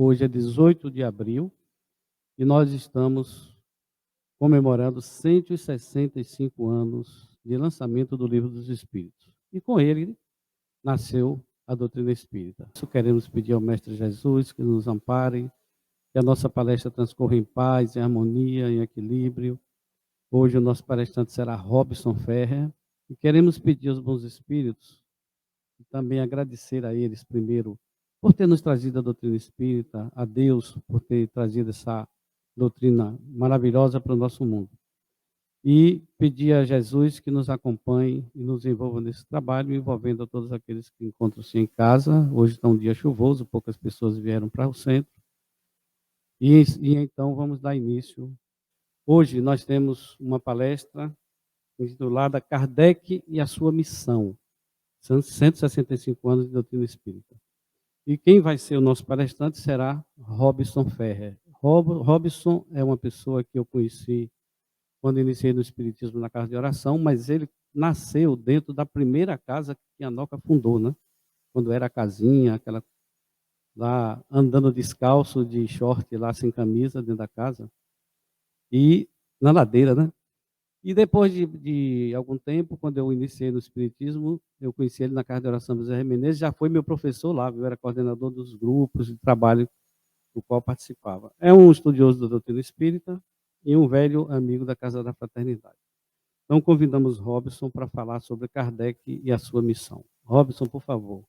Hoje é 18 de abril e nós estamos comemorando 165 anos de lançamento do Livro dos Espíritos. E com ele nasceu a doutrina espírita. Isso queremos pedir ao Mestre Jesus que nos ampare, que a nossa palestra transcorra em paz, em harmonia, em equilíbrio. Hoje o nosso palestrante será Robson Ferrer. E queremos pedir aos bons espíritos e também agradecer a eles, primeiro, por ter nos trazido a doutrina espírita, a Deus por ter trazido essa doutrina maravilhosa para o nosso mundo. E pedir a Jesus que nos acompanhe e nos envolva nesse trabalho, envolvendo a todos aqueles que encontram-se em casa. Hoje está um dia chuvoso, poucas pessoas vieram para o centro. E então vamos dar início. Hoje nós temos uma palestra intitulada Kardec e a sua missão. São 165 anos de doutrina espírita. E quem vai ser o nosso palestrante será Robson Ferrer. Robson é uma pessoa que eu conheci quando iniciei no Espiritismo na Casa de Oração, mas ele nasceu dentro da primeira casa que a Noca fundou, né? Quando era a casinha, aquela lá andando descalço, de short, lá sem camisa, dentro da casa. E na ladeira, né? E depois de algum tempo, quando eu iniciei no Espiritismo, eu conheci ele na Casa de Oração Bezerra Menezes, já foi meu professor lá, eu era coordenador dos grupos de trabalho do qual participava. É um estudioso da doutrina espírita e um velho amigo da Casa da Fraternidade. Então, convidamos Robson para falar sobre Kardec e a sua missão. Robson, por favor.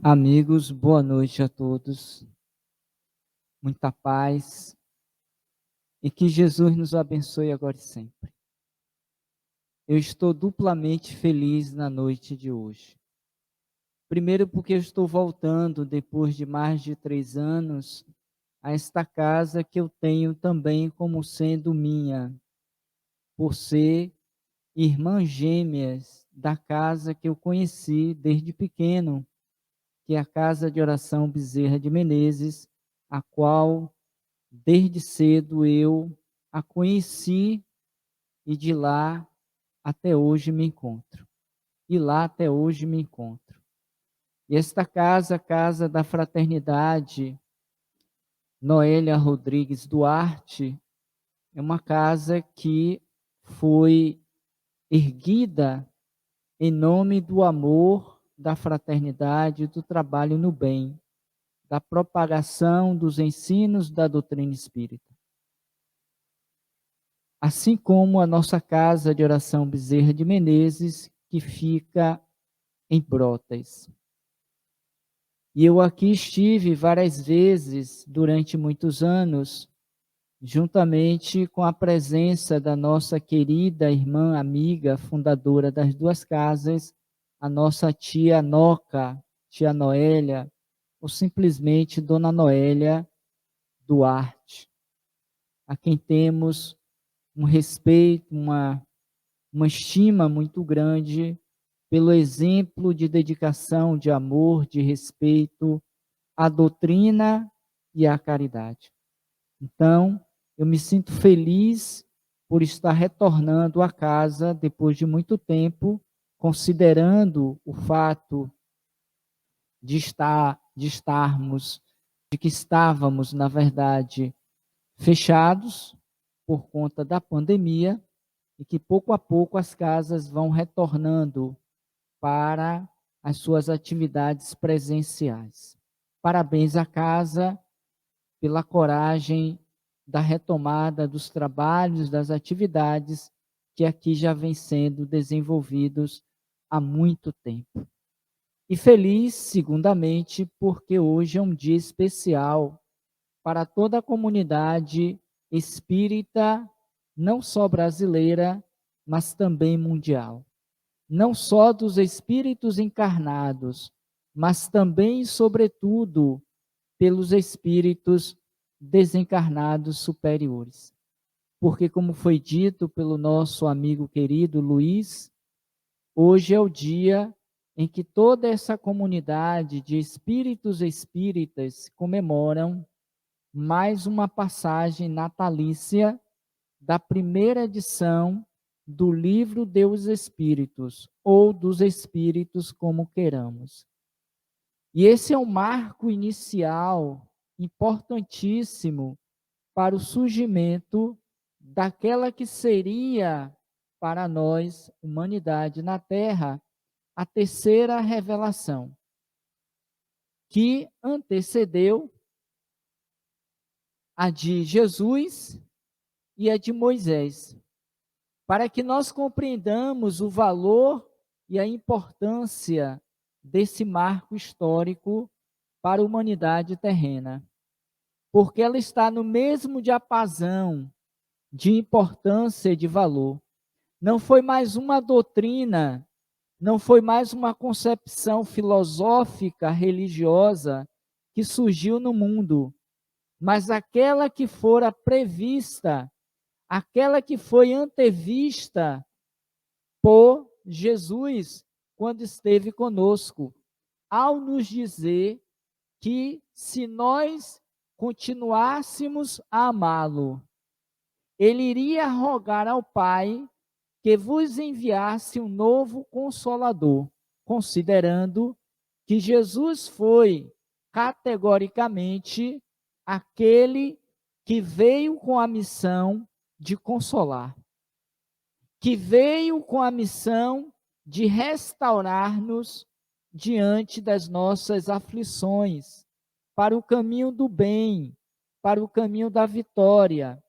Amigos, boa noite a todos. Muita paz e que Jesus nos abençoe agora e sempre. Eu estou duplamente feliz na noite de hoje. Primeiro porque eu estou voltando, depois de mais de 3 anos, a esta casa que eu tenho também como sendo minha, por ser irmã gêmeas da casa que eu conheci desde pequeno, que é a Casa de Oração Bezerra de Menezes, a qual desde cedo eu a conheci e de lá até hoje me encontro. E lá até hoje me encontro. E esta casa, a Casa da Fraternidade Noélia Rodrigues Duarte, é uma casa que foi erguida em nome do amor, da fraternidade, do trabalho no bem, da propagação dos ensinos da doutrina espírita. Assim como a nossa Casa de Oração Bezerra de Menezes, que fica em Brotas. E eu aqui estive várias vezes, durante muitos anos, juntamente com a presença da nossa querida irmã, amiga, fundadora das duas casas, a nossa tia Noca, tia Noélia, ou simplesmente Dona Noélia Duarte, a quem temos um respeito, uma estima muito grande pelo exemplo de dedicação, de amor, de respeito à doutrina e à caridade. Então, eu me sinto feliz por estar retornando à casa depois de muito tempo, considerando o fato de que estávamos, na verdade, fechados por conta da pandemia, e que pouco a pouco as casas vão retornando para as suas atividades presenciais. Parabéns à casa pela coragem da retomada dos trabalhos, das atividades que aqui já vêm sendo desenvolvidos há muito tempo. E feliz, segundamente, porque hoje é um dia especial para toda a comunidade espírita, não só brasileira, mas também mundial. Não só dos espíritos encarnados, mas também, sobretudo, pelos espíritos desencarnados superiores. Porque, como foi dito pelo nosso amigo querido Luiz, hoje é o dia em que toda essa comunidade de espíritos espíritas comemoram mais uma passagem natalícia da primeira edição do livro dos Espíritos, ou dos Espíritos, como queiramos. E esse é um marco inicial importantíssimo para o surgimento daquela que seria, para nós, humanidade na Terra, a terceira revelação, que antecedeu a de Jesus e a de Moisés, para que nós compreendamos o valor e a importância desse marco histórico para a humanidade terrena, porque ela está no mesmo diapasão de importância e de valor. Não foi mais uma doutrina, não foi mais uma concepção filosófica, religiosa que surgiu no mundo, mas aquela que fora prevista, aquela que foi antevista por Jesus quando esteve conosco, ao nos dizer que se nós continuássemos a amá-lo, ele iria rogar ao Pai que vos enviasse um novo Consolador, considerando que Jesus foi categoricamente aquele que veio com a missão de consolar, que veio com a missão de restaurar-nos diante das nossas aflições, para o caminho do bem, para o caminho da vitória,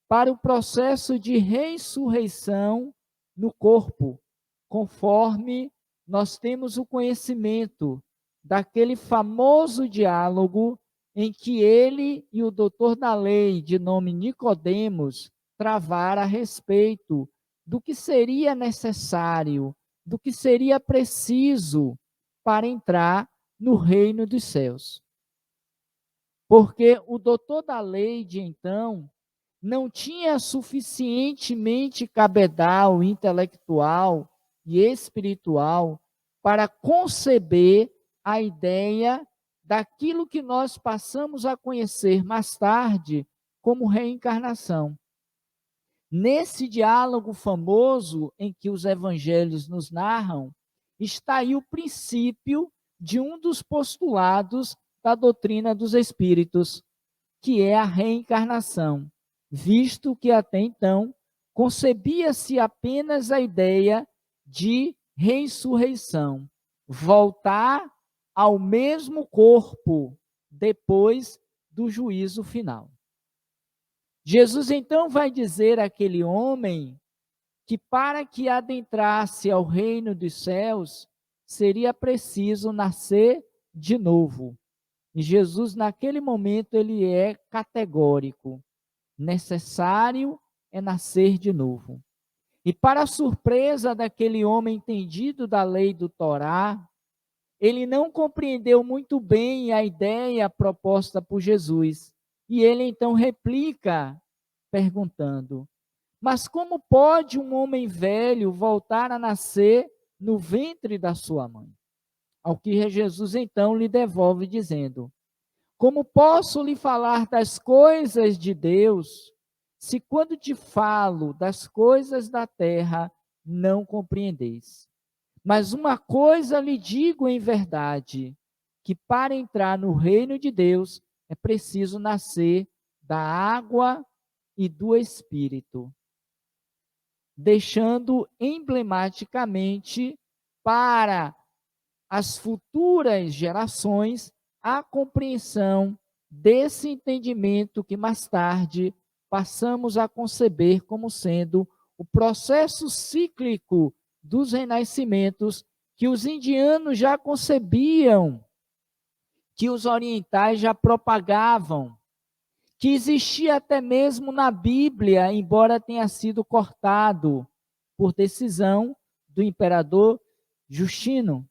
para o processo de ressurreição no corpo, conforme nós temos o conhecimento daquele famoso diálogo em que ele e o doutor da lei, de nome Nicodemos, travaram a respeito do que seria necessário, do que seria preciso para entrar no reino dos céus. Porque o doutor da lei de então não tinha suficientemente cabedal intelectual e espiritual para conceber a ideia daquilo que nós passamos a conhecer mais tarde como reencarnação. Nesse diálogo famoso em que os evangelhos nos narram, está aí o princípio de um dos postulados da doutrina dos espíritos, que é a reencarnação, visto que até então concebia-se apenas a ideia de ressurreição, voltar ao mesmo corpo depois do juízo final. Jesus então vai dizer àquele homem que para que adentrasse ao reino dos céus, seria preciso nascer de novo. E Jesus, naquele momento, ele é categórico. Necessário é nascer de novo. E para a surpresa daquele homem entendido da lei do Torá, ele não compreendeu muito bem a ideia proposta por Jesus. E ele então replica, perguntando: mas como pode um homem velho voltar a nascer no ventre da sua mãe? Ao que Jesus então lhe devolve dizendo: como posso lhe falar das coisas de Deus, se quando te falo das coisas da terra, não compreendeis? Mas uma coisa lhe digo em verdade, que para entrar no reino de Deus é preciso nascer da água e do Espírito, deixando emblematicamente para as futuras gerações a compreensão desse entendimento que mais tarde passamos a conceber como sendo o processo cíclico dos renascimentos que os indianos já concebiam, que os orientais já propagavam, que existia até mesmo na Bíblia, embora tenha sido cortado por decisão do imperador Justino.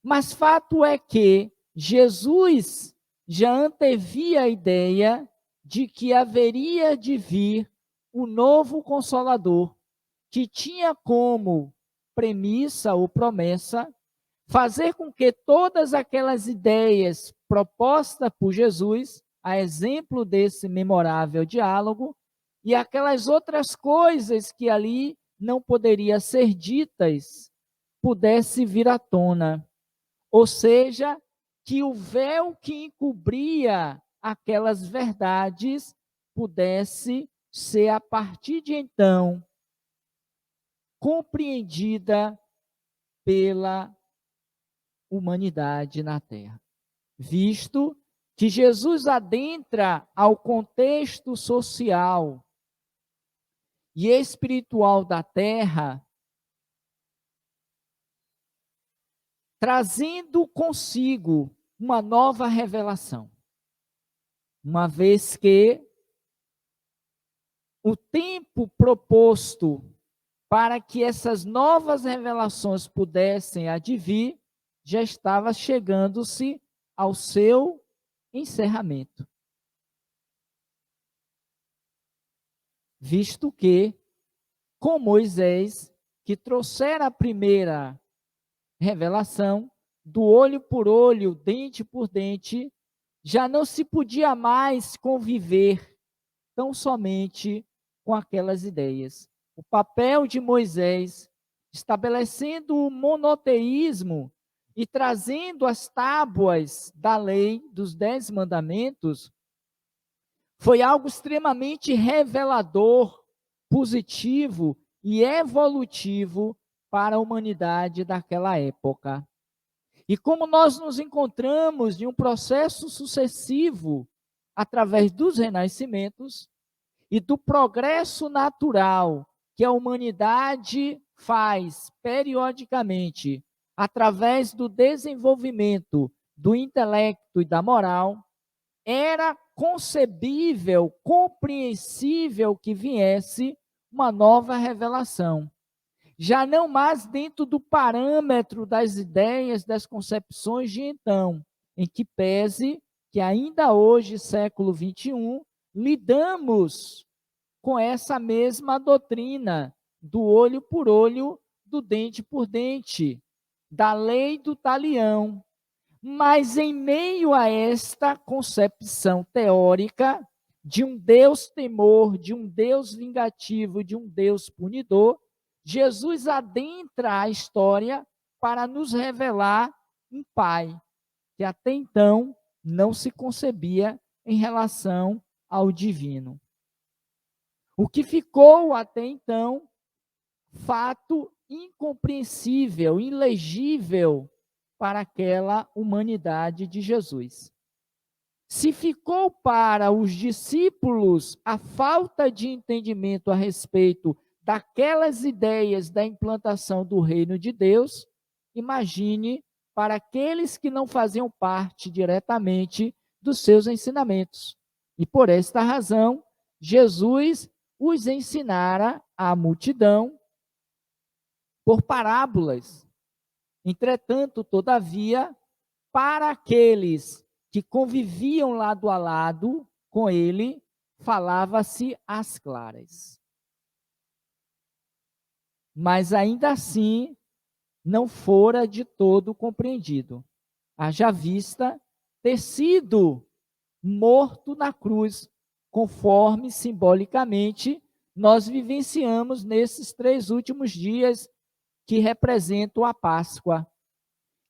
Mas fato é que Jesus já antevia a ideia de que haveria de vir o novo Consolador, que tinha como premissa ou promessa fazer com que todas aquelas ideias propostas por Jesus, a exemplo desse memorável diálogo, e aquelas outras coisas que ali não poderia ser ditas pudesse vir à tona. Ou seja, que o véu que encobria aquelas verdades pudesse ser, a partir de então, compreendida pela humanidade na Terra. Visto que Jesus adentra ao contexto social e espiritual da Terra, trazendo consigo uma nova revelação, uma vez que o tempo proposto para que essas novas revelações pudessem advir já estava chegando-se ao seu encerramento. Visto que, com Moisés, que trouxera a primeira revelação, do olho por olho, dente por dente, já não se podia mais conviver tão somente com aquelas ideias. O papel de Moisés, estabelecendo o monoteísmo e trazendo as tábuas da lei dos 10 mandamentos, foi algo extremamente revelador, positivo e evolutivo para a humanidade daquela época. E como nós nos encontramos em um processo sucessivo, através dos renascimentos e do progresso natural que a humanidade faz periodicamente, através do desenvolvimento do intelecto e da moral, era concebível, compreensível que viesse uma nova revelação. Já não mais dentro do parâmetro das ideias, das concepções de então, em que pese que ainda hoje, século XXI, lidamos com essa mesma doutrina do olho por olho, do dente por dente, da lei do talião. Mas em meio a esta concepção teórica de um Deus temor, de um Deus vingativo, de um Deus punidor, Jesus adentra a história para nos revelar um Pai, que até então não se concebia em relação ao divino. O que ficou até então, fato incompreensível, ilegível para aquela humanidade de Jesus. Se ficou para os discípulos a falta de entendimento a respeito daquelas ideias da implantação do reino de Deus, imagine para aqueles que não faziam parte diretamente dos seus ensinamentos. E por esta razão, Jesus os ensinara à multidão por parábolas. Entretanto, todavia, para aqueles que conviviam lado a lado com ele, falava-se às claras. Mas ainda assim, não fora de todo compreendido. Haja vista ter sido morto na cruz, conforme simbolicamente nós vivenciamos nesses 3 últimos dias que representam a Páscoa,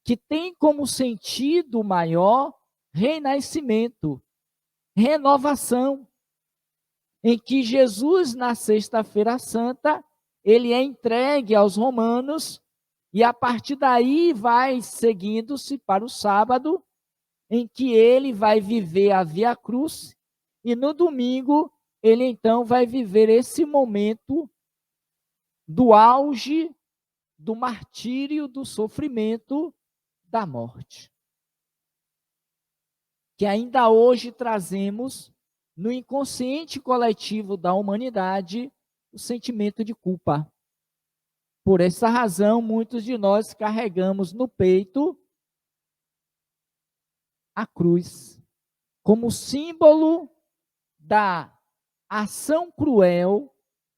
que tem como sentido maior renascimento, renovação, em que Jesus, na Sexta-feira Santa, ele é entregue aos romanos e a partir daí vai seguindo-se para o sábado, em que ele vai viver a Via Cruz e no domingo ele então vai viver esse momento do auge do martírio, do sofrimento, da morte. Que ainda hoje trazemos no inconsciente coletivo da humanidade o sentimento de culpa. Por essa razão, muitos de nós carregamos no peito a cruz, como símbolo da ação cruel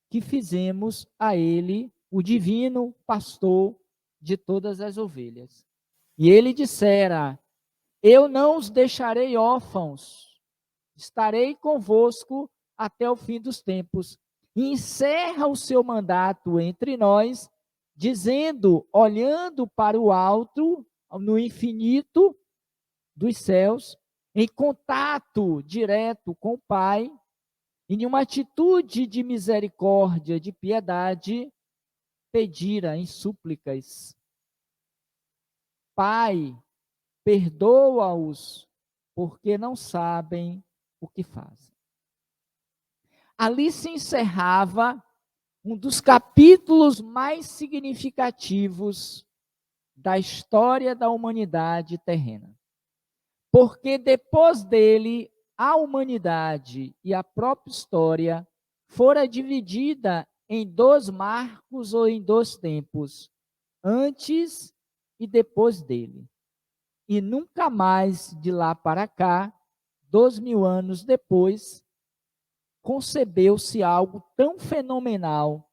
que fizemos a ele, o divino pastor de todas as ovelhas. E ele dissera: eu não os deixarei órfãos, estarei convosco até o fim dos tempos. e encerra o seu mandato entre nós, dizendo, olhando para o alto, no infinito dos céus, em contato direto com o Pai, em uma atitude de misericórdia, de piedade, pedira em súplicas: Pai, perdoa-os, porque não sabem o que fazem. Ali se encerrava um dos capítulos mais significativos da história da humanidade terrena. Porque depois dele, a humanidade e a própria história fora dividida em dois marcos ou em dois tempos, antes e depois dele. E nunca mais, de lá para cá, 2000 anos depois, concebeu-se algo tão fenomenal,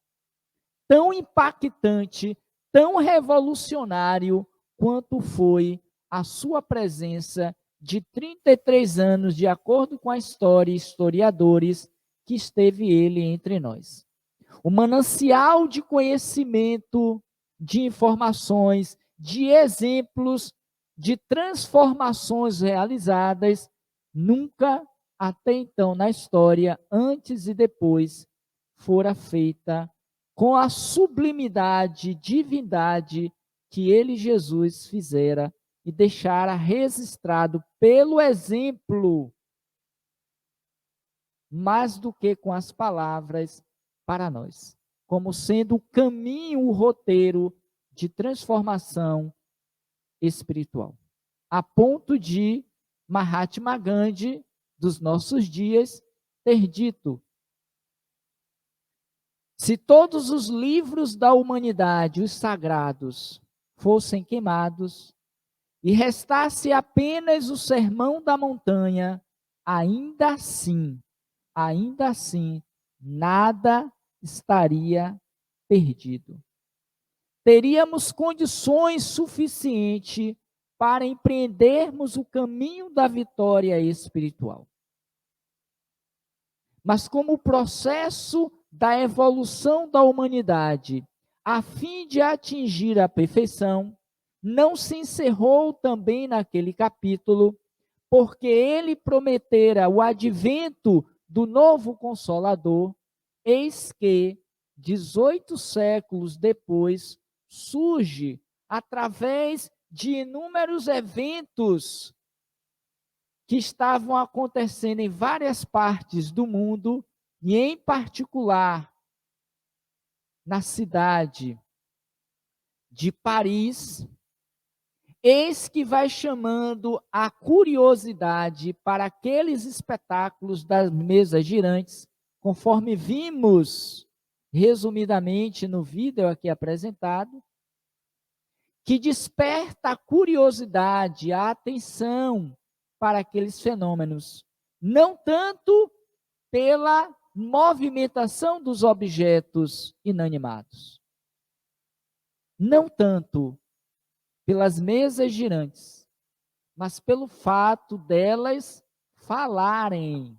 tão impactante, tão revolucionário, quanto foi a sua presença de 33 anos, de acordo com a história e historiadores, que esteve ele entre nós. O manancial de conhecimento, de informações, de exemplos, de transformações realizadas, nunca até então na história, antes e depois, fora feita com a sublimidade, divindade que ele, Jesus, fizera e deixara registrado pelo exemplo, mais do que com as palavras, para nós, como sendo o caminho, o roteiro de transformação espiritual. A ponto de Mahatma Gandhi, dos nossos dias, ter dito: se todos os livros da humanidade, os sagrados, fossem queimados, e restasse apenas o Sermão da Montanha, ainda assim, nada estaria perdido. Teríamos condições suficientes para empreendermos o caminho da vitória espiritual. Mas como o processo da evolução da humanidade, a fim de atingir a perfeição, não se encerrou também naquele capítulo, porque ele prometera o advento do novo Consolador, eis que, 18 séculos depois, surge, através de inúmeros eventos que estavam acontecendo em várias partes do mundo, e em particular na cidade de Paris, eis que vai chamando a curiosidade para aqueles espetáculos das mesas girantes, conforme vimos resumidamente no vídeo aqui apresentado, que desperta a curiosidade, a atenção para aqueles fenômenos, não tanto pela movimentação dos objetos inanimados, não tanto pelas mesas girantes, mas pelo fato delas falarem,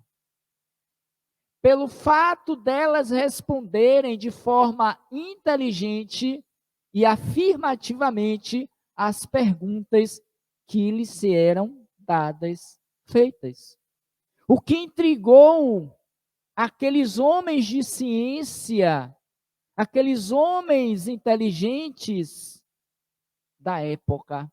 pelo fato delas responderem de forma inteligente e afirmativamente às perguntas que lhes eram dadas, feitas. O que intrigou aqueles homens de ciência, aqueles homens inteligentes da época.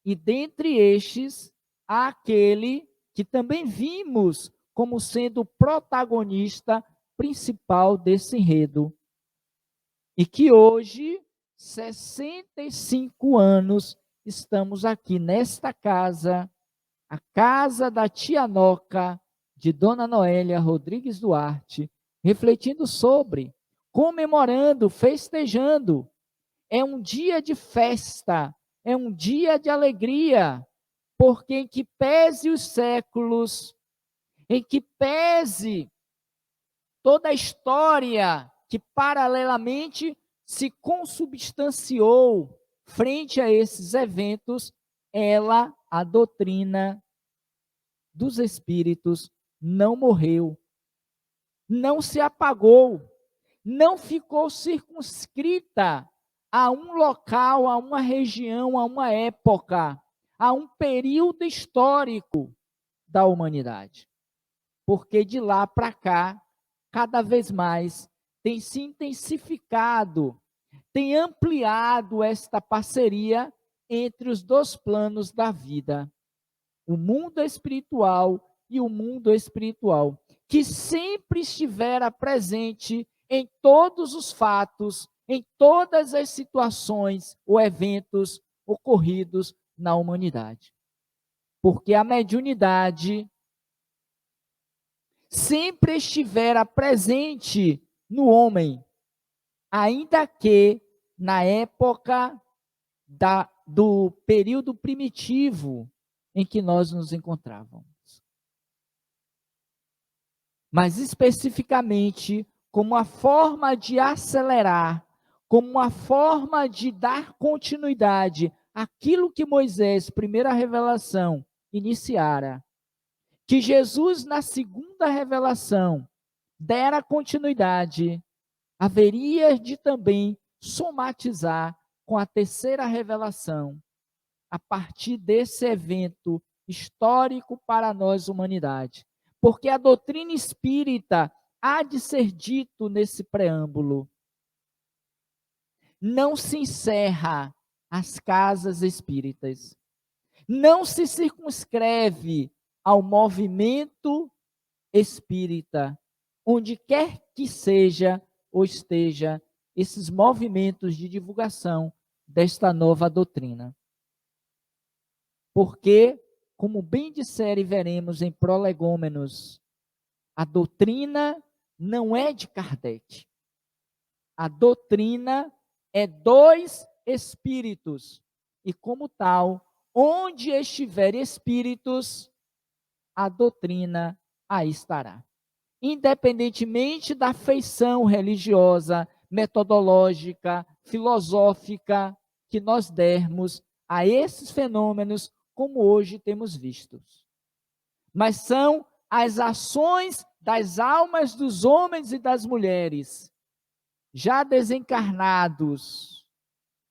E dentre estes, há aquele que também vimos como sendo o protagonista principal desse enredo. E que hoje, 65 anos, estamos aqui nesta casa, a casa da tia Noca, de Dona Noélia Rodrigues Duarte, refletindo sobre, comemorando, festejando. É um dia de festa, é um dia de alegria, porque em que pese os séculos, em que pese toda a história que paralelamente se consubstanciou frente a esses eventos, ela, a doutrina dos espíritos, não morreu. não se apagou, não ficou circunscrita a um local, a uma região, a uma época, a um período histórico da humanidade. Porque de lá para cá, cada vez mais, tem se intensificado, tem ampliado esta parceria entre os dois planos da vida, o mundo espiritual e o mundo espiritual, que sempre estivera presente em todos os fatos, em todas as situações ou eventos ocorridos na humanidade. Porque a mediunidade sempre estivera presente no homem, ainda que na época do período primitivo em que nós nos encontrávamos. Mas especificamente como uma forma de acelerar, como uma forma de dar continuidade àquilo que Moisés, primeira revelação, iniciara, que Jesus, na segunda revelação, dera continuidade, haveria de também somatizar com a terceira revelação, a partir desse evento histórico para nós, humanidade. Porque a doutrina espírita há de ser dito nesse preâmbulo. Não se encerra as casas espíritas. Não se circunscreve ao movimento espírita, onde quer que seja ou esteja esses movimentos de divulgação desta nova doutrina. Porque, como bem disser e veremos em Prolegômenos, a doutrina não é de Kardec. A doutrina é dos espíritos. E como tal, onde estiver espíritos, a doutrina aí estará. Independentemente da feição religiosa, metodológica, filosófica que nós dermos a esses fenômenos, como hoje temos vistos. Mas são as ações das almas dos homens e das mulheres, já desencarnados,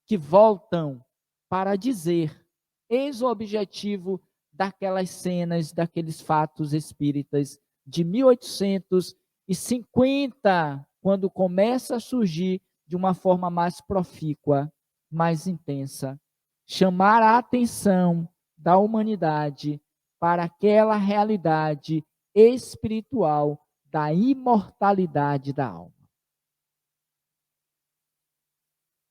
que voltam para dizer, eis o objetivo daquelas cenas, daqueles fatos espíritas de 1850, quando começa a surgir de uma forma mais profícua, mais intensa, chamar a atenção da humanidade para aquela realidade espiritual da imortalidade da alma.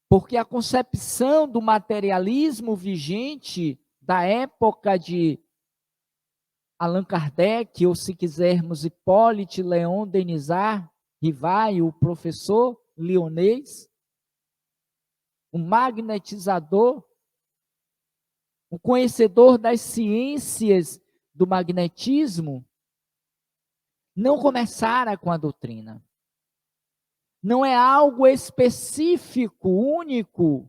Porque a concepção do materialismo vigente da época de Allan Kardec, ou se quisermos Hippolyte Léon Denisard Rivail, o professor lionês, um magnetizador, um conhecedor das ciências do magnetismo, não começara com a doutrina. Não é algo específico, único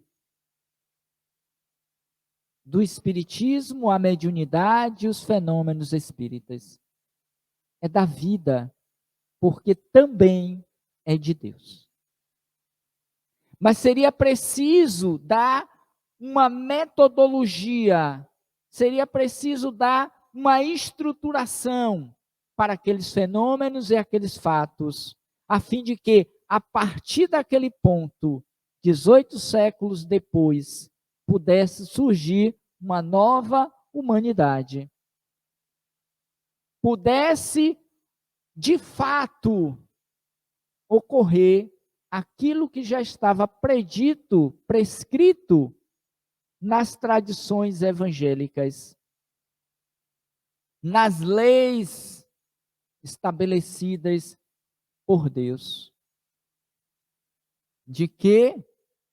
do espiritismo, a mediunidade e os fenômenos espíritas. É da vida, porque também é de Deus. Mas seria preciso dar uma metodologia, seria preciso dar uma estruturação para aqueles fenômenos e aqueles fatos, a fim de que, a partir daquele ponto, 18 séculos depois, pudesse surgir uma nova humanidade. Pudesse, de fato, ocorrer aquilo que já estava predito, prescrito nas tradições evangélicas, nas leis estabelecidas por Deus, de que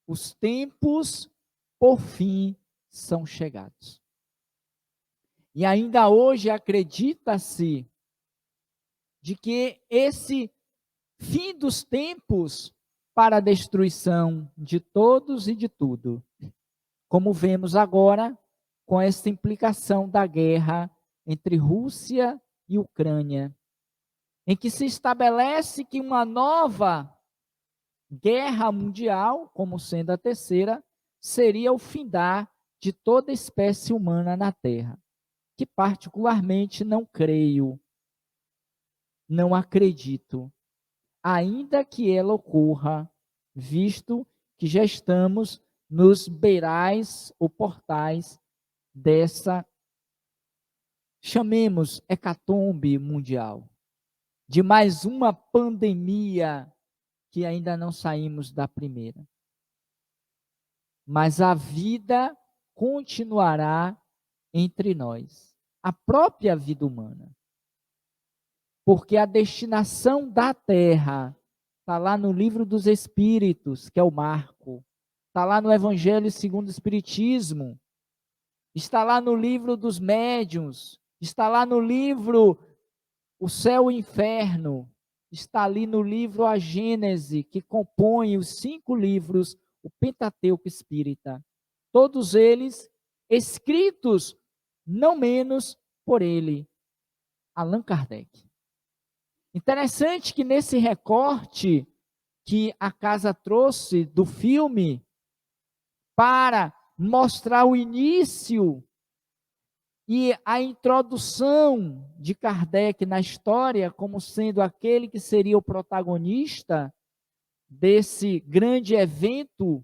os tempos, por fim, são chegados. E ainda hoje acredita-se de que esse fim dos tempos para a destruição de todos e de tudo, como vemos agora com essa implicação da guerra entre Rússia e Ucrânia, em que se estabelece que uma nova guerra mundial, como sendo a terceira, seria o findar de toda espécie humana na Terra, que particularmente não creio, não acredito, ainda que ela ocorra, visto que já estamos nos beirais ou portais dessa, chamemos, hecatombe mundial, de mais uma pandemia que ainda não saímos da primeira. Mas a vida continuará entre nós, a própria vida humana. Porque a destinação da Terra está lá no livro dos Espíritos, que é o Marco, está lá no Evangelho segundo o Espiritismo, está lá no livro dos Médiuns, está lá no livro O Céu e o Inferno, está ali no livro A Gênese, que compõe os 5 livros, o Pentateuco Espírita. Todos eles escritos, não menos por ele, Allan Kardec. Interessante que nesse recorte que a casa trouxe do filme para mostrar o início e a introdução de Kardec na história como sendo aquele que seria o protagonista desse grande evento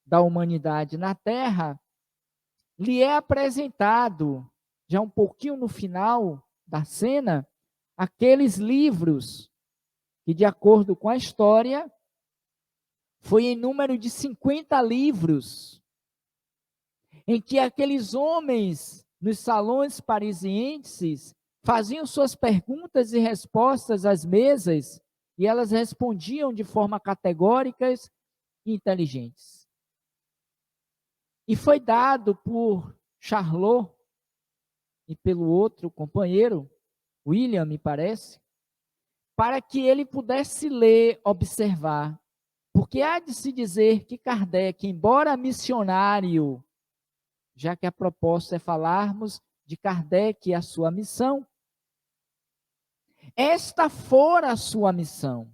da humanidade na Terra, lhe é apresentado, já um pouquinho no final da cena, aqueles livros que, de acordo com a história, foi em número de 50 livros, em que aqueles homens nos salões parisienses faziam suas perguntas e respostas às mesas, e elas respondiam de forma categóricas e inteligentes. E foi dado por Charlot e pelo outro companheiro, William, me parece, para que ele pudesse ler, observar. Porque há de se dizer que Kardec, embora missionário, já que a proposta é falarmos de Kardec e a sua missão, esta fora a sua missão.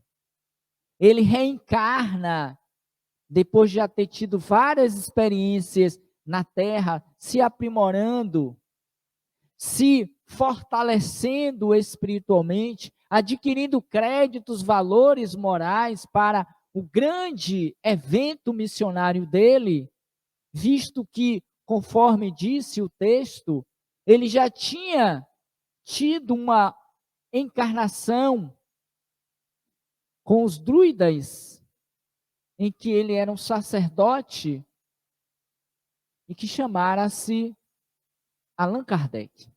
Ele reencarna, depois de já ter tido várias experiências na Terra, se aprimorando, se fortalecendo espiritualmente, adquirindo créditos, valores morais para o grande evento missionário dele, visto que, conforme disse o texto, ele já tinha tido uma encarnação com os druidas, em que ele era um sacerdote e que chamara-se Allan Kardec.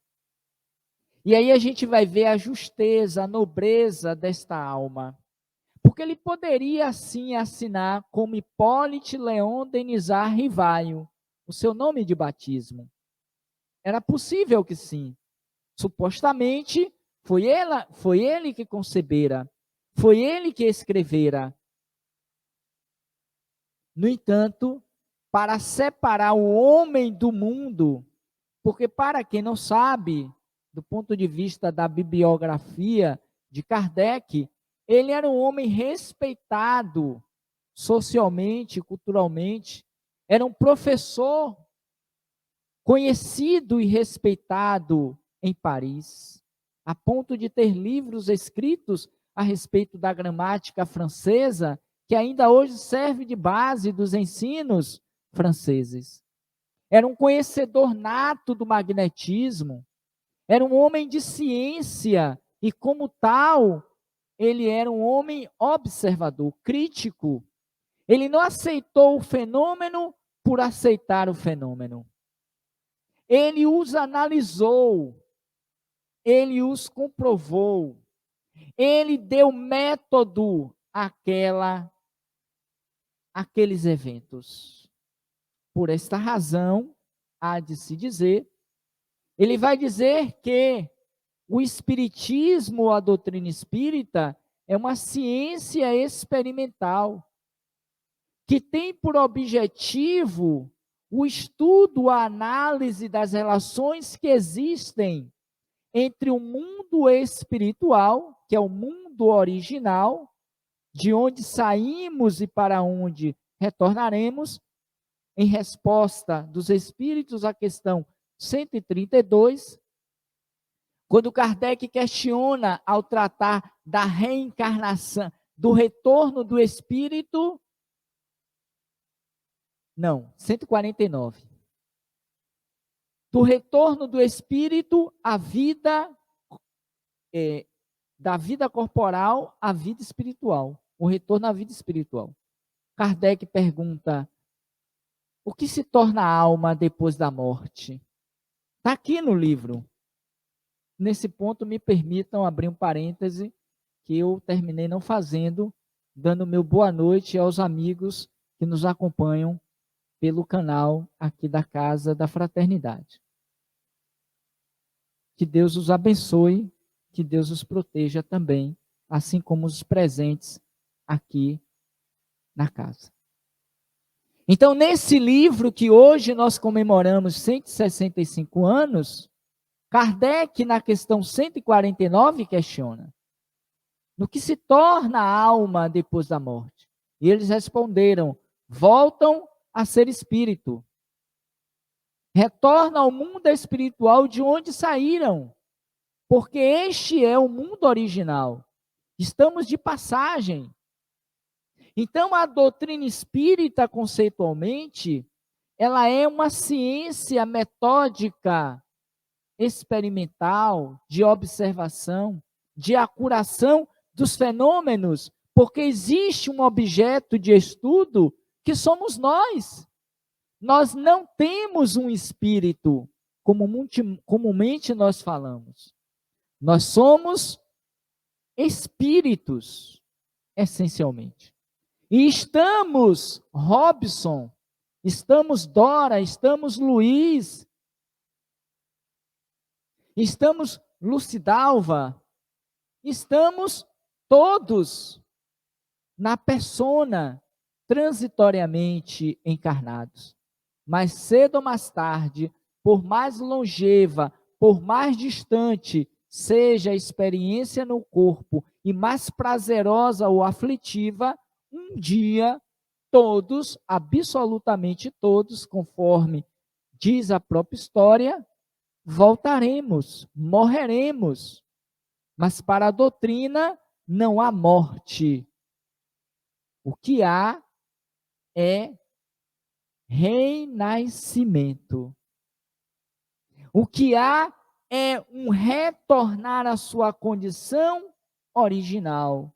E aí a gente vai ver a justeza, a nobreza desta alma. Porque ele poderia, assim, assinar como Hipólite Leon Denizar Rivaio, o seu nome de batismo. Era possível que sim. Supostamente, foi ele que concebera, foi ele que escrevera. No entanto, para separar o homem do mundo, porque para quem não sabe, do ponto de vista da bibliografia de Kardec, ele era um homem respeitado socialmente, culturalmente, era um professor conhecido e respeitado em Paris, a ponto de ter livros escritos a respeito da gramática francesa, que ainda hoje serve de base dos ensinos franceses. Era um conhecedor nato do magnetismo, era um homem de ciência e, como tal, ele era um homem observador, crítico. Ele não aceitou o fenômeno por aceitar o fenômeno. Ele os analisou, ele os comprovou, ele deu método àqueles eventos. Por esta razão, há de se dizer, ele vai dizer que o espiritismo, a doutrina espírita, é uma ciência experimental, que tem por objetivo o estudo, a análise das relações que existem entre o mundo espiritual, que é o mundo original, de onde saímos e para onde retornaremos, em resposta dos espíritos à questão 132, quando Kardec questiona ao tratar da reencarnação, do retorno do espírito, não, 149. Do retorno do espírito à vida, da vida corporal à vida espiritual. O retorno à vida espiritual. Kardec pergunta: o que se torna alma depois da morte? Está aqui no livro. Nesse ponto, me permitam abrir um parêntese, que eu terminei não fazendo, dando meu boa noite aos amigos que nos acompanham pelo canal aqui da Casa da Fraternidade. Que Deus os abençoe, que Deus os proteja também, assim como os presentes aqui na casa. Então, nesse livro que hoje nós comemoramos 165 anos, Kardec, na questão 149, questiona: no que se torna a alma depois da morte? E eles responderam: voltam a ser espírito. Retornam ao mundo espiritual de onde saíram, porque este é o mundo original. Estamos de passagem. Então, a doutrina espírita, conceitualmente, ela é uma ciência metódica, experimental, de observação, de acuração dos fenômenos, porque existe um objeto de estudo que somos nós. Nós não temos um espírito, como comumente nós falamos. Nós somos espíritos, essencialmente. E estamos, Robson, estamos Dora, estamos Luiz, estamos Lucidalva, estamos todos na persona, transitoriamente encarnados. Mas cedo ou mais tarde, por mais longeva, por mais distante seja a experiência no corpo e mais prazerosa ou aflitiva, um dia todos, absolutamente todos, conforme diz a própria história, voltaremos, morreremos. Mas para a doutrina não há morte. O que há é renascimento. O que há é um retornar à sua condição original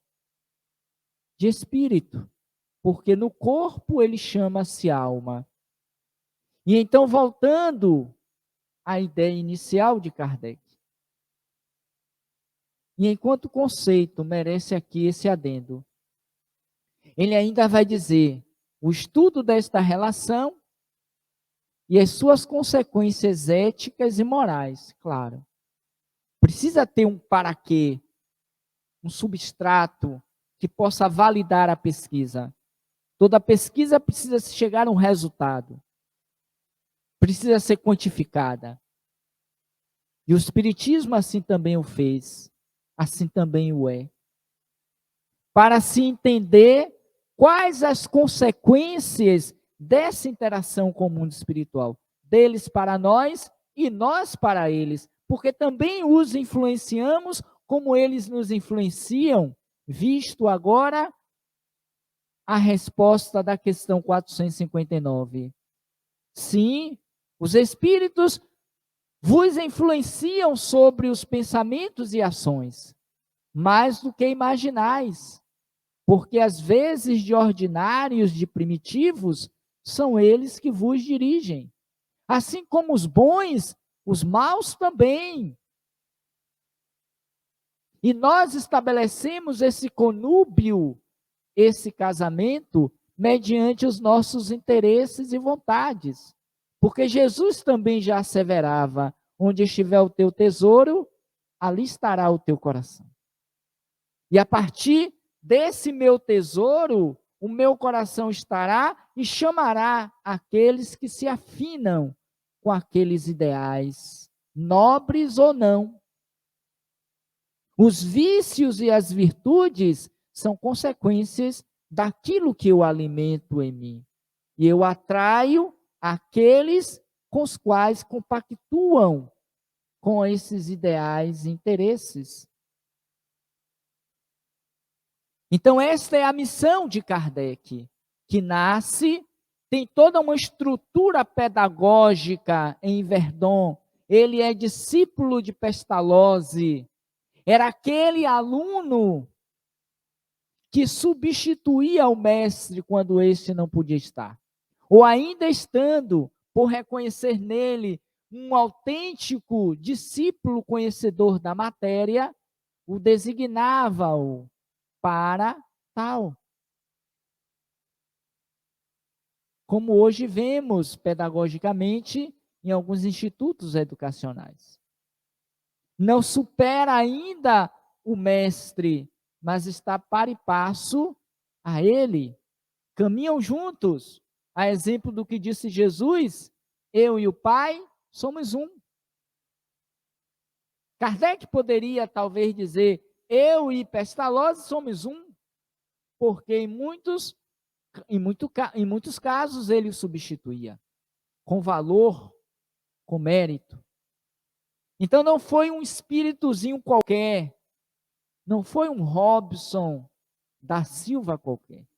de espírito, porque no corpo ele chama-se alma. E então, voltando à ideia inicial de Kardec, e enquanto conceito merece aqui esse adendo, ele ainda vai dizer: o estudo desta relação e as suas consequências éticas e morais, claro. Precisa ter um para quê, um substrato que possa validar a pesquisa. Toda pesquisa precisa chegar a um resultado. Precisa ser quantificada. E o Espiritismo assim também o fez. Assim também o é. Para se entender quais as consequências dessa interação com o mundo espiritual, deles para nós e nós para eles, porque também os influenciamos como eles nos influenciam, visto agora a resposta da questão 459. Sim, os espíritos vos influenciam sobre os pensamentos e ações, mais do que imaginais, porque às vezes de ordinários, de primitivos, são eles que vos dirigem. Assim como os bons, os maus também. E nós estabelecemos esse conúbio, esse casamento, mediante os nossos interesses e vontades. Porque Jesus também já asseverava: onde estiver o teu tesouro, ali estará o teu coração. E a partir desse meu tesouro, o meu coração estará e chamará aqueles que se afinam com aqueles ideais, nobres ou não, Os vícios e as virtudes são consequências daquilo que eu alimento em mim. E eu atraio aqueles com os quais compactuam com esses ideais e interesses. Então, esta é a missão de Kardec, que nasce, tem toda uma estrutura pedagógica em Verdun. Ele é discípulo de Pestalozzi. Era aquele aluno que substituía o mestre quando este não podia estar. Ou ainda estando, por reconhecer nele um autêntico discípulo conhecedor da matéria, o designava-o para tal. Como hoje vemos pedagogicamente em alguns institutos educacionais. Não supera ainda o mestre, mas está par e passo a ele. Caminham juntos. A exemplo do que disse Jesus, eu e o Pai somos um. Kardec poderia talvez dizer, eu e Pestalozzi somos um, porque em muitos casos ele o substituía, com valor, com mérito. Então não foi um espíritozinho qualquer, não foi um Robson da Silva qualquer.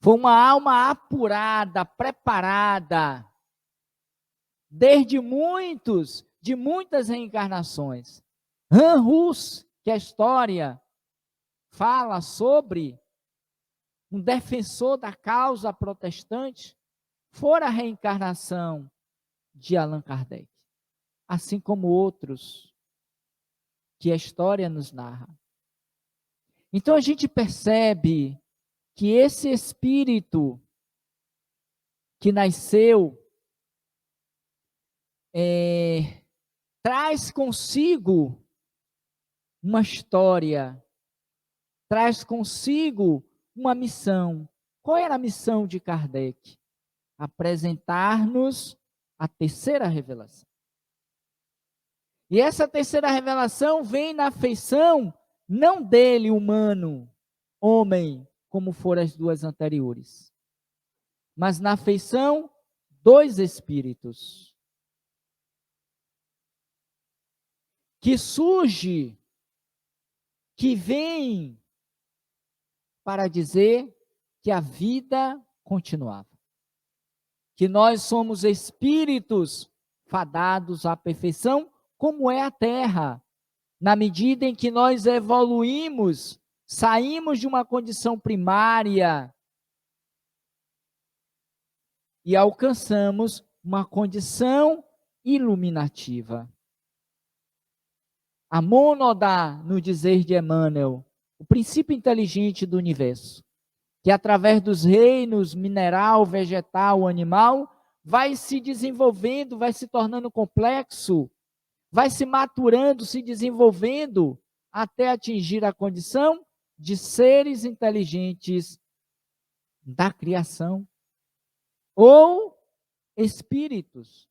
Foi uma alma apurada, preparada, de muitas reencarnações. Han Hus, que a história fala sobre um defensor da causa protestante, fora a reencarnação de Allan Kardec, assim como outros que a história nos narra. Então a gente percebe que esse espírito que nasceu traz consigo uma história, traz consigo uma missão. Qual era a missão de Kardec? Apresentar-nos a terceira revelação. E essa terceira revelação vem na feição, não dele, humano, homem, como foram as duas anteriores, mas na feição dos espíritos. Que surge, que vem para dizer que a vida continuava. Que nós somos espíritos fadados à perfeição, como é a Terra. Na medida em que nós evoluímos, saímos de uma condição primária e alcançamos uma condição iluminativa. A mônada, no dizer de Emmanuel, o princípio inteligente do universo, que através dos reinos mineral, vegetal, animal, vai se desenvolvendo, vai se tornando complexo, vai se maturando, se desenvolvendo, até atingir a condição de seres inteligentes da criação, ou espíritos.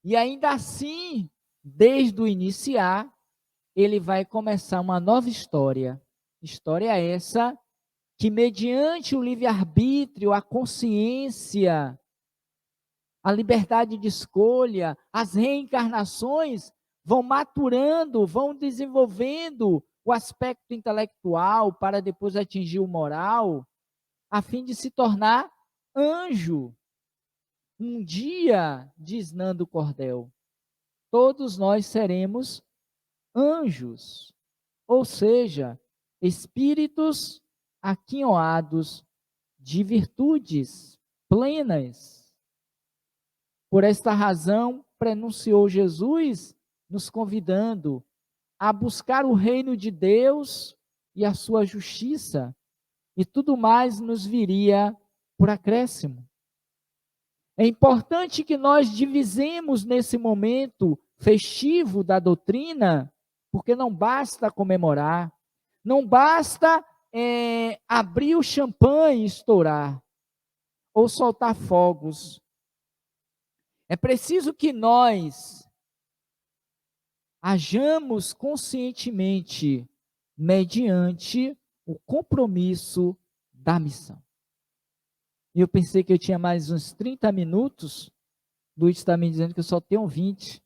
E ainda assim, desde o iniciar, ele vai começar uma nova história. História essa que, mediante o livre-arbítrio, a consciência, a liberdade de escolha, as reencarnações vão maturando, vão desenvolvendo o aspecto intelectual para depois atingir o moral, a fim de se tornar anjo. Um dia, diz Nando Cordel, todos nós seremos anjos, ou seja, espíritos aquinhoados de virtudes plenas. Por esta razão, prenunciou Jesus, nos convidando a buscar o reino de Deus e a sua justiça, e tudo mais nos viria por acréscimo. É importante que nós divisemos nesse momento festivo da doutrina, porque não basta comemorar, não basta abrir o champanhe e estourar, ou soltar fogos. É preciso que nós hajamos conscientemente mediante o compromisso da missão. E eu pensei que eu tinha mais uns 30 minutos, Luiz está me dizendo que eu só tenho 20.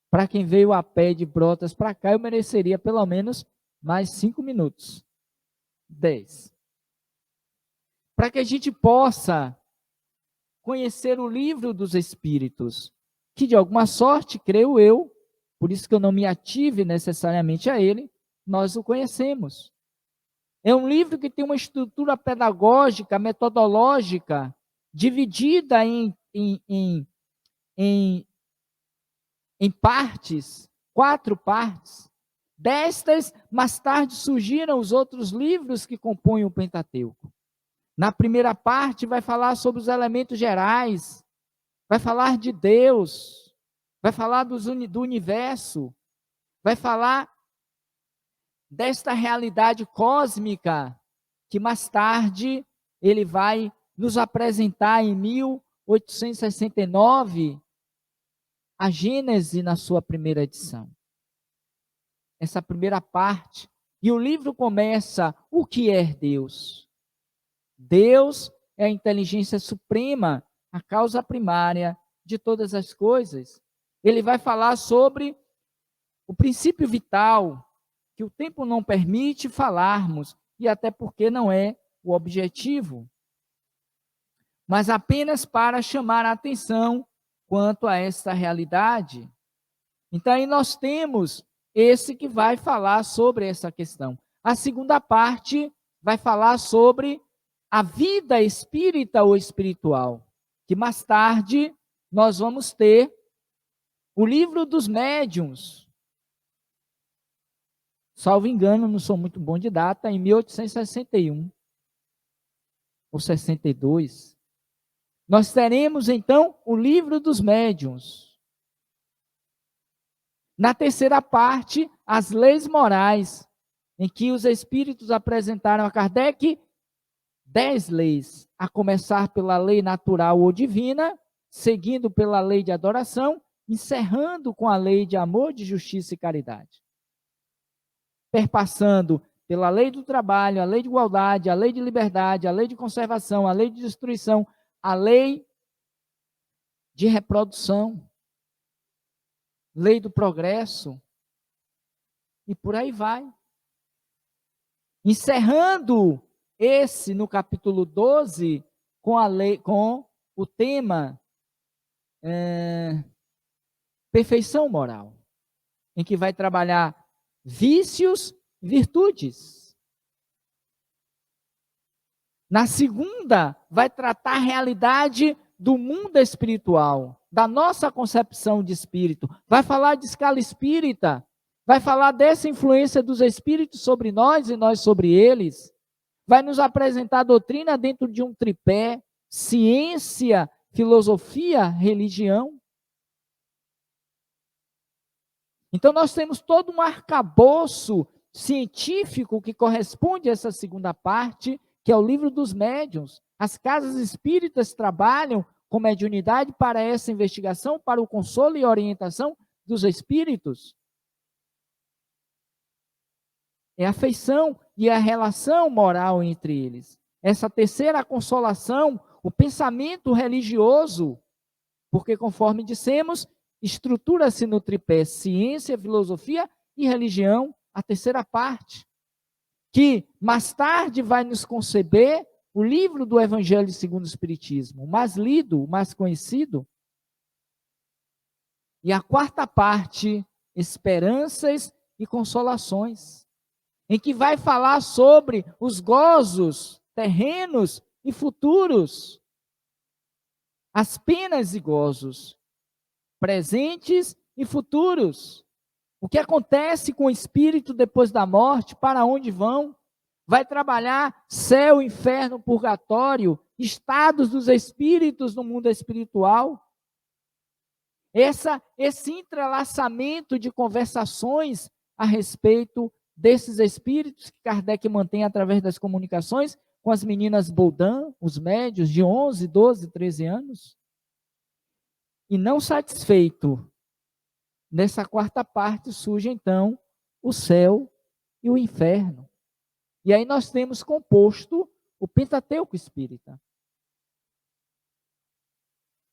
Para quem veio a pé de Brotas para cá, eu mereceria pelo menos mais 5 minutos. 10. Para que a gente possa conhecer o livro dos Espíritos, que de alguma sorte, creio eu, por isso que eu não me ative necessariamente a ele, nós o conhecemos. É um livro que tem uma estrutura pedagógica, metodológica, dividida em partes, 4 partes. Destas, mais tarde surgiram os outros livros que compõem o Pentateuco. Na primeira parte vai falar sobre os elementos gerais, vai falar de Deus, vai falar do universo, vai falar desta realidade cósmica, que mais tarde ele vai nos apresentar em 1869, a Gênese na sua primeira edição. Essa primeira parte, e o livro começa, o que é Deus? Deus é a inteligência suprema, a causa primária de todas as coisas. Ele vai falar sobre o princípio vital, que o tempo não permite falarmos, e até porque não é o objetivo, mas apenas para chamar a atenção quanto a esta realidade. Então, aí nós temos esse que vai falar sobre essa questão. A segunda parte vai falar sobre a vida espírita ou espiritual, que mais tarde nós vamos ter o livro dos médiuns. Salvo engano, não sou muito bom de data, em 1861 ou 62. Nós teremos, então, o livro dos médiuns. Na terceira parte, as leis morais, em que os espíritos apresentaram a Kardec 10 leis, a começar pela lei natural ou divina, seguindo pela lei de adoração, encerrando com a lei de amor, de justiça e caridade. Perpassando pela lei do trabalho, a lei de igualdade, a lei de liberdade, a lei de conservação, a lei de destruição, a lei de reprodução, lei do progresso, e por aí vai. Encerrando esse no capítulo 12, com a lei, com o tema perfeição moral, em que vai trabalhar vícios, virtudes. Na segunda, vai tratar a realidade do mundo espiritual, da nossa concepção de espírito. Vai falar de escala espírita, vai falar dessa influência dos espíritos sobre nós e nós sobre eles. Vai nos apresentar a doutrina dentro de um tripé: ciência, filosofia, religião. Então, nós temos todo um arcabouço científico que corresponde a essa segunda parte, que é o livro dos médiuns. As casas espíritas trabalham com mediunidade para essa investigação, para o consolo e orientação dos espíritos. É a afeição e a relação moral entre eles. Essa terceira, a consolação, o pensamento religioso, porque, conforme dissemos, estrutura-se no tripé ciência, filosofia e religião, a terceira parte, que mais tarde vai nos conceber o livro do Evangelho segundo o Espiritismo, o mais lido, o mais conhecido. E a quarta parte, esperanças e consolações, em que vai falar sobre os gozos terrenos e futuros, as penas e gozos presentes e futuros. O que acontece com o espírito depois da morte, para onde vão? Vai trabalhar céu, inferno, purgatório, estados dos espíritos no mundo espiritual. Esse entrelaçamento de conversações a respeito desses espíritos que Kardec mantém através das comunicações com as meninas Baudin, os médios de 11, 12, 13 anos. E não satisfeito nessa quarta parte surge então o céu e o inferno. E aí nós temos composto o Pentateuco espírita,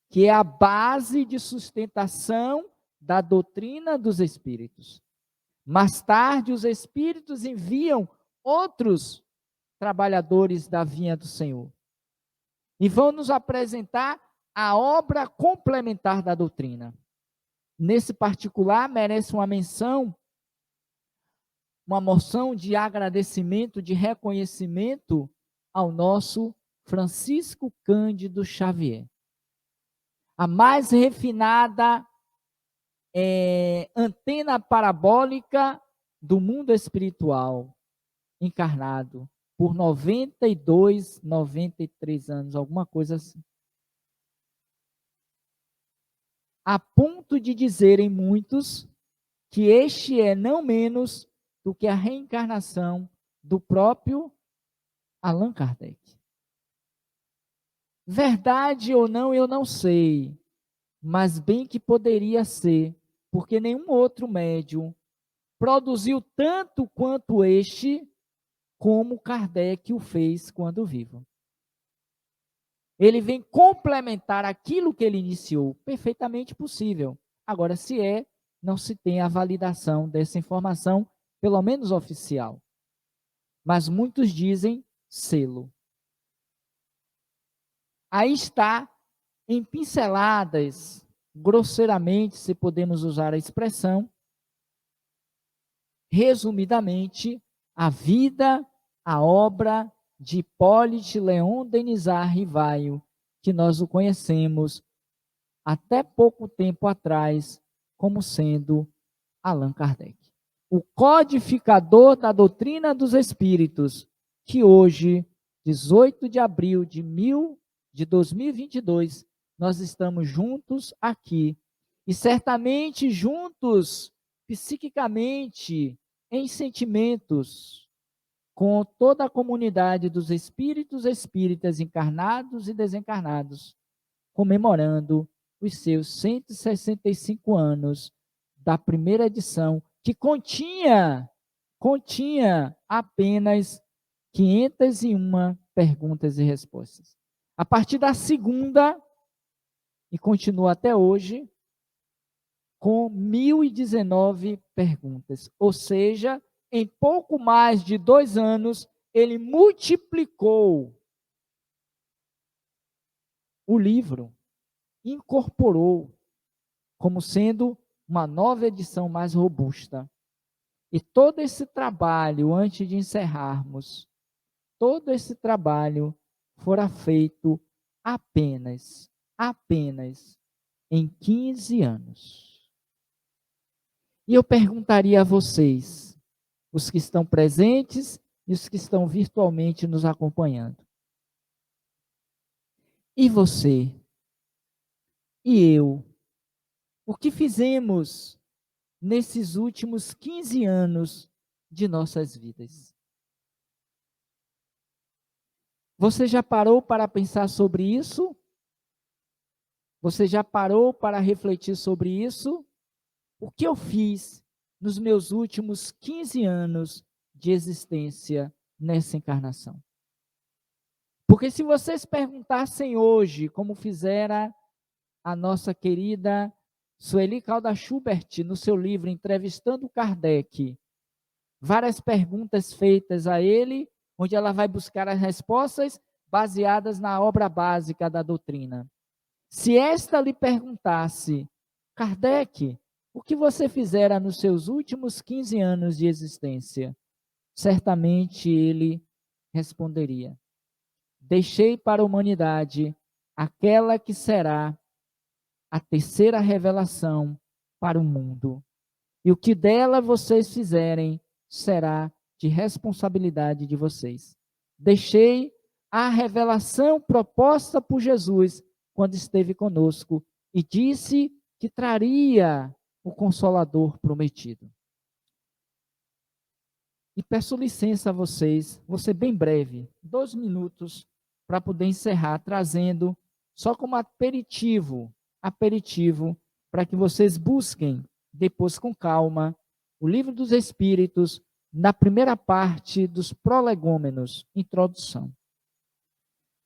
que é a base de sustentação da doutrina dos espíritos. Mais tarde, os espíritos enviam outros trabalhadores da vinha do Senhor e vão nos apresentar a obra complementar da doutrina. Nesse particular, merece uma menção, uma moção de agradecimento, de reconhecimento ao nosso Francisco Cândido Xavier. A mais refinada antena parabólica do mundo espiritual, encarnado por 92, 93 anos, alguma coisa assim. A ponto de dizerem muitos que este é não menos do que a reencarnação do próprio Allan Kardec. Verdade ou não, eu não sei, mas bem que poderia ser, porque nenhum outro médium produziu tanto quanto este, como Kardec o fez quando vivo. Ele vem complementar aquilo que ele iniciou, perfeitamente possível. Agora, se não se tem a validação dessa informação, pelo menos oficial. Mas muitos dizem selo. Aí está, em pinceladas, grosseiramente, se podemos usar a expressão, resumidamente, a vida, a obra de Hipólite Leon Denisard Rivaio, que nós o conhecemos até pouco tempo atrás como sendo Allan Kardec. O codificador da doutrina dos espíritos, que hoje, 18 de abril de 2022, nós estamos juntos aqui, e certamente juntos, psiquicamente, em sentimentos, com toda a comunidade dos espíritos espíritas encarnados e desencarnados, comemorando os seus 165 anos da primeira edição, que continha apenas 501 perguntas e respostas. A partir da segunda, e continua até hoje, com 1.019 perguntas. Ou seja, em pouco mais de 2 anos, ele multiplicou o livro, incorporou como sendo uma nova edição mais robusta. E todo esse trabalho, antes de encerrarmos, todo esse trabalho fora feito apenas em 15 anos. E eu perguntaria a vocês, os que estão presentes e os que estão virtualmente nos acompanhando. E você? E eu? O que fizemos nesses últimos 15 anos de nossas vidas? Você já parou para pensar sobre isso? Você já parou para refletir sobre isso? O que eu fiz nos meus últimos 15 anos de existência nessa encarnação? Porque se vocês perguntassem hoje, como fizera a nossa querida Sueli Caldas Schubert, no seu livro Entrevistando Kardec, várias perguntas feitas a ele, onde ela vai buscar as respostas baseadas na obra básica da doutrina. Se esta lhe perguntasse, Kardec, o que você fizera nos seus últimos 15 anos de existência? Certamente ele responderia: deixei para a humanidade aquela que será a terceira revelação para o mundo. E o que dela vocês fizerem será de responsabilidade de vocês. Deixei a revelação proposta por Jesus quando esteve conosco e disse que traria o Consolador prometido. E peço licença a vocês, vou ser bem breve, 2 minutos para poder encerrar, trazendo só como aperitivo, para que vocês busquem depois com calma, o Livro dos Espíritos, na primeira parte dos prolegômenos, introdução.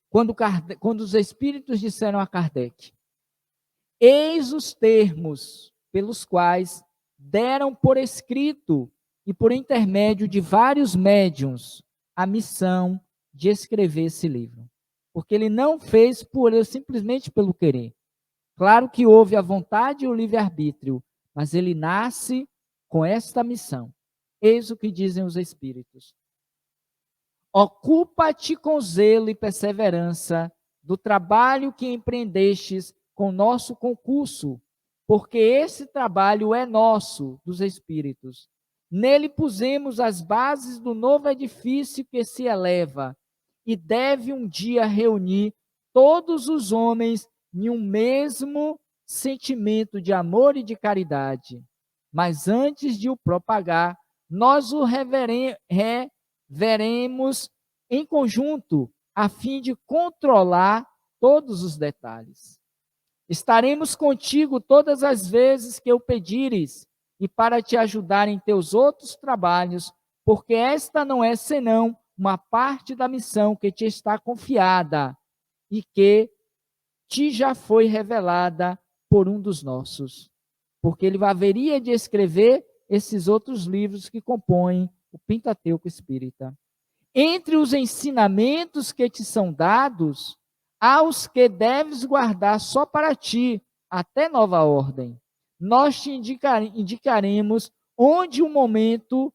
Quando os Espíritos disseram a Kardec, eis os termos pelos quais deram por escrito e por intermédio de vários médiuns a missão de escrever esse livro. Porque ele não fez simplesmente pelo querer. Claro que houve a vontade e o livre-arbítrio, mas ele nasce com esta missão. Eis o que dizem os Espíritos. Ocupa-te com zelo e perseverança do trabalho que empreendestes com nosso concurso, porque esse trabalho é nosso, dos Espíritos. Nele pusemos as bases do novo edifício que se eleva e deve um dia reunir todos os homens em um mesmo sentimento de amor e de caridade. Mas antes de o propagar, nós o veremos em conjunto, a fim de controlar todos os detalhes. Estaremos contigo todas as vezes que o pedires, e para te ajudar em teus outros trabalhos, porque esta não é senão uma parte da missão que te está confiada, e que te já foi revelada por um dos nossos. Porque ele haveria de escrever esses outros livros que compõem o Pentateuco Espírita. Entre os ensinamentos que te são dados, há os que deves guardar só para ti, até nova ordem. Nós te indicaremos onde o momento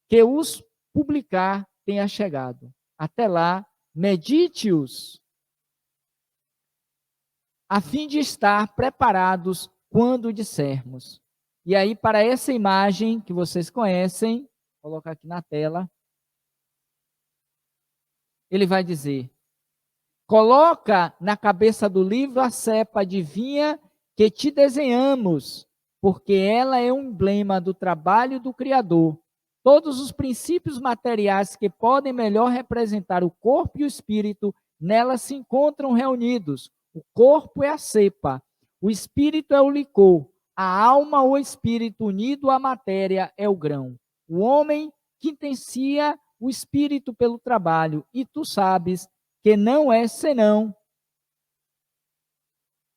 que os publicar tenha chegado. Até lá, medite-os, a fim de estar preparados quando dissermos. E aí, para essa imagem que vocês conhecem, vou colocar aqui na tela, ele vai dizer, coloca na cabeça do livro a cepa divina que te desenhamos, porque ela é um emblema do trabalho do Criador. Todos os princípios materiais que podem melhor representar o corpo e o espírito, nela se encontram reunidos. O corpo é a cepa, o espírito é o licor, a alma ou espírito unido à matéria é o grão. O homem quintencia o espírito pelo trabalho, e tu sabes que não é senão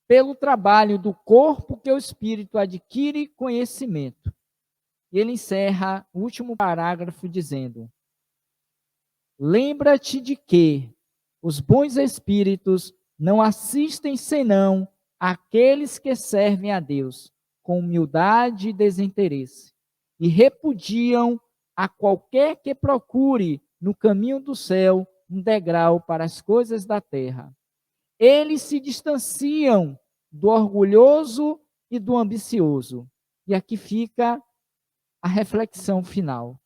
pelo trabalho do corpo que o espírito adquire conhecimento. E ele encerra o último parágrafo dizendo, lembra-te de que os bons espíritos não assistem senão àqueles que servem a Deus com humildade e desinteresse, e repudiam a qualquer que procure no caminho do céu um degrau para as coisas da terra. Eles se distanciam do orgulhoso e do ambicioso. E aqui fica a reflexão final.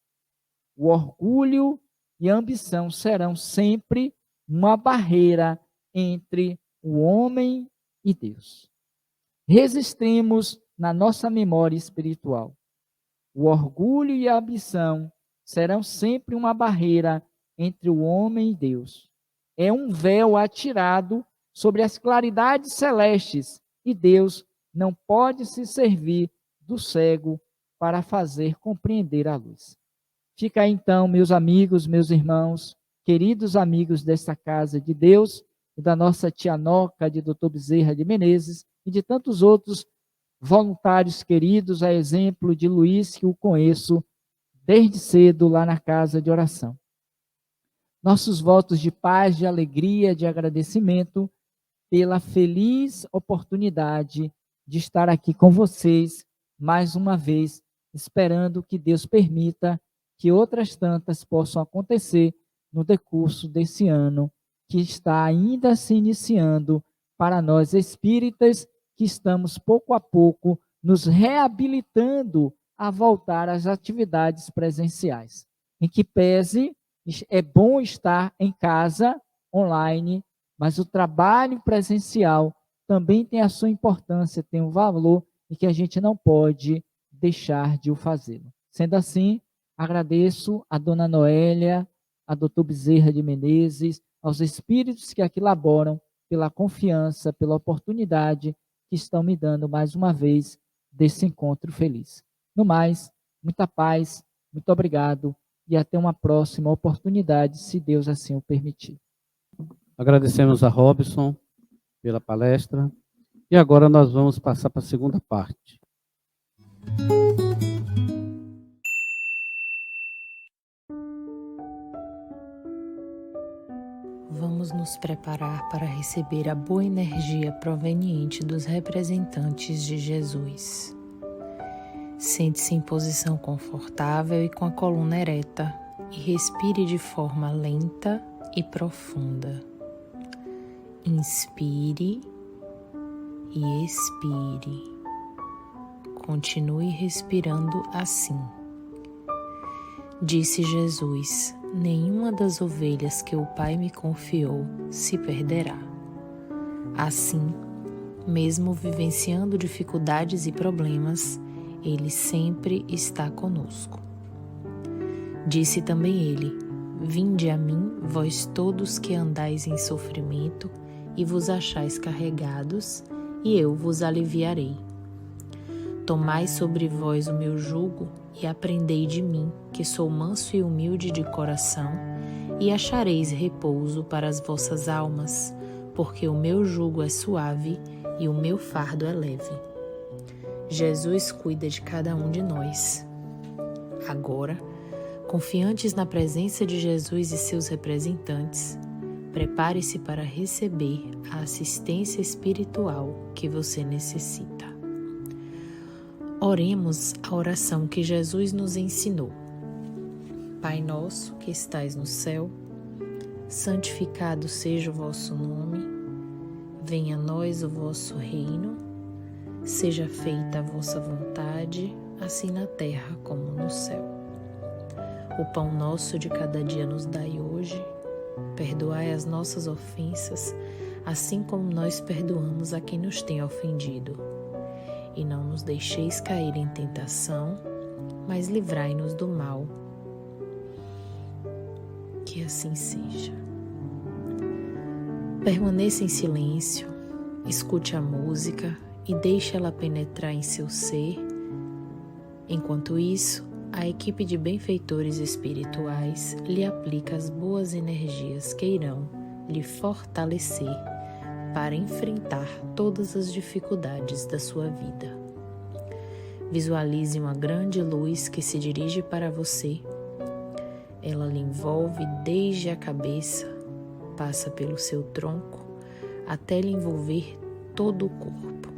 O orgulho e a ambição serão sempre uma barreira entre o homem e Deus. Registremos na nossa memória espiritual. O orgulho e a ambição serão sempre uma barreira entre o homem e Deus. É um véu atirado sobre as claridades celestes e Deus não pode se servir do cego para fazer compreender a luz. Fica aí, então, meus amigos, meus irmãos, queridos amigos desta casa de Deus e da nossa tia Noca, de Dr. Bezerra de Menezes e de tantos outros voluntários queridos, a exemplo de Luiz, que o conheço desde cedo lá na casa de oração. Nossos votos de paz, de alegria, de agradecimento pela feliz oportunidade de estar aqui com vocês mais uma vez, esperando que Deus permita que outras tantas possam acontecer no decurso desse ano que está ainda se iniciando para nós espíritas que estamos pouco a pouco nos reabilitando a voltar às atividades presenciais. Em que pese, é bom estar em casa, online, mas o trabalho presencial também tem a sua importância, tem um valor e que a gente não pode deixar de o fazê-lo. Sendo assim, agradeço a dona Noélia, a doutor Bezerra de Menezes, aos espíritos que aqui laboram, pela confiança, pela oportunidade que estão me dando mais uma vez desse encontro feliz. No mais, muita paz, muito obrigado e até uma próxima oportunidade, se Deus assim o permitir. Agradecemos a Robson pela palestra. E agora nós vamos passar para a segunda parte. Vamos nos preparar para receber a boa energia proveniente dos representantes de Jesus. Sente-se em posição confortável e com a coluna ereta e respire de forma lenta e profunda. Inspire e expire. Continue respirando assim. Disse Jesus: nenhuma das ovelhas que o Pai me confiou se perderá. Assim, mesmo vivenciando dificuldades e problemas, Ele sempre está conosco. Disse também Ele: vinde a mim, vós todos que andais em sofrimento e vos achais carregados, e eu vos aliviarei. Tomai sobre vós o meu jugo e aprendei de mim, que sou manso e humilde de coração, e achareis repouso para as vossas almas, porque o meu jugo é suave e o meu fardo é leve. Jesus cuida de cada um de nós. Agora, confiantes na presença de Jesus e seus representantes, prepare-se para receber a assistência espiritual que você necessita. Oremos a oração que Jesus nos ensinou. Pai nosso que estais no céu, santificado seja o vosso nome, venha a nós o vosso reino, seja feita a vossa vontade, assim na terra como no céu. O pão nosso de cada dia nos dai hoje, perdoai as nossas ofensas, assim como nós perdoamos a quem nos tem ofendido. E não nos deixeis cair em tentação, mas livrai-nos do mal. Que assim seja. Permaneça em silêncio, escute a música e deixe ela penetrar em seu ser. Enquanto isso, a equipe de benfeitores espirituais lhe aplica as boas energias que irão lhe fortalecer para enfrentar todas as dificuldades da sua vida. Visualize uma grande luz que se dirige para você. Ela lhe envolve desde a cabeça, passa pelo seu tronco, até lhe envolver todo o corpo.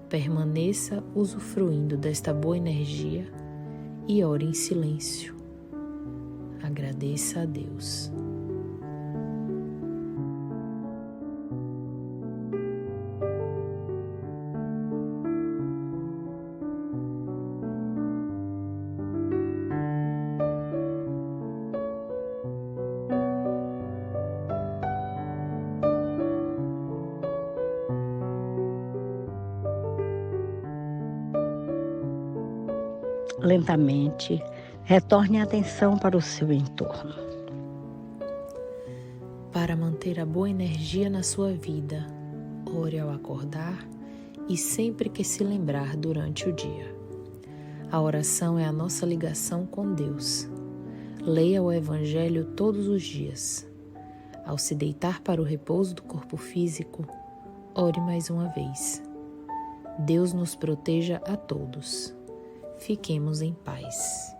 Permaneça usufruindo desta boa energia e ore em silêncio. Agradeça a Deus. Lentamente, retorne a atenção para o seu entorno. Para manter a boa energia na sua vida, ore ao acordar e sempre que se lembrar durante o dia. A oração é a nossa ligação com Deus. Leia o Evangelho todos os dias. Ao se deitar para o repouso do corpo físico, ore mais uma vez. Deus nos proteja a todos. Fiquemos em paz.